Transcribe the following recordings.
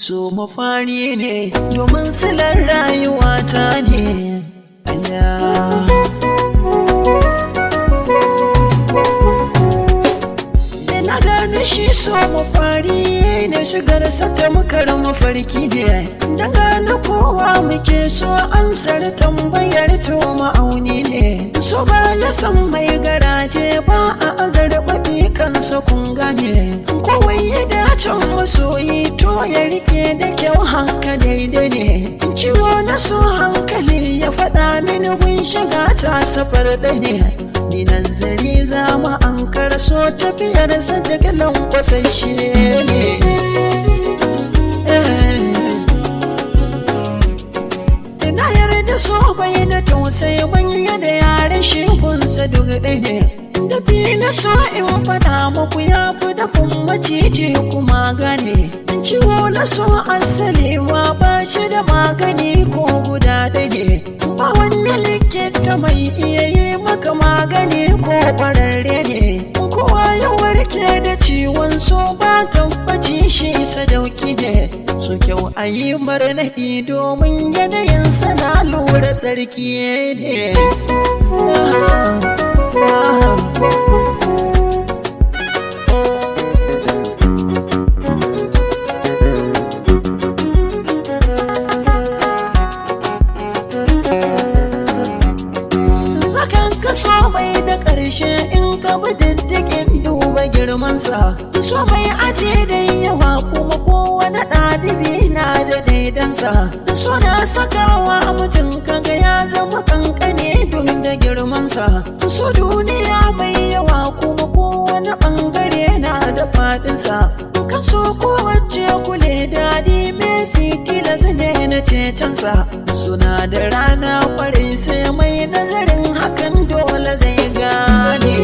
so mafari ne domin silar rayuwata ne. Na gane shi so mafari ne, shigarsa ta makar mafarki ne. Na gane kowa muke so, ansar tambayar to ma'auni ne. So ba ya san mai garaje ba a azarbaɓi kansa kun gane. Kowai ya dacen masoyi to ya rike da kyau haka daidai ne. Ciwo na so hankali ya faɗa mini gun shiga ta safar da ne. Ni nazari za mu an karso tafiyarsa daga lankwasashe ne. Ina yarda so bai da tausayi manya da yare shi gunsa duk ɗaya ne. Dafi na so in faɗa muku ya fi dafin maciji kuma gane. Ciwo na so asali ma ba shi da magani ko guda ɗaya. Ba wani likita mai iya yi maka magani ko ƙwararre ne. Kowa ya warke da ciwon so ba tabbaci shi sadauki ne. So kyau a yi marnaɗi domin yanayinsa na lura sarki ne. So bai da ƙarshe in ka bi diddigin duba girmansa. So bai aje da yawa kuma kowane ɗalibi na da daidansa. So na sakawa mutum kaga ya zama kankane duk da girmansa. So duniya mai yawa kuma kowane ɓangare na da faɗinsa. Kan so kowace kule daɗi Messi tilas ne na cecensa. Suna da rana kwarai sai mai nazarin hakan dole zai gane.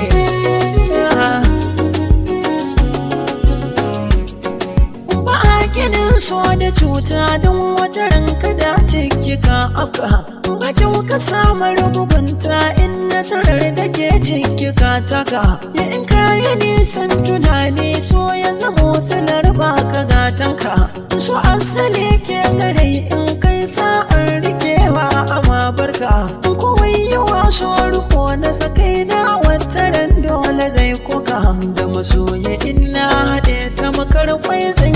Ba a ginin so da cuta don wata ranka da ciki ka afka. Ba kyau ka samar mugunta in nasarar da ke ciki ka taka. In ka yi nisan tunani so ya zamo silar baka gatanka. So asali ke gare in kai sa'ar rikewa amma barka. Kowai yawa so riko na sakai na wataran dole zai koka. Da masoyi ina haɗe ta makar kwai zai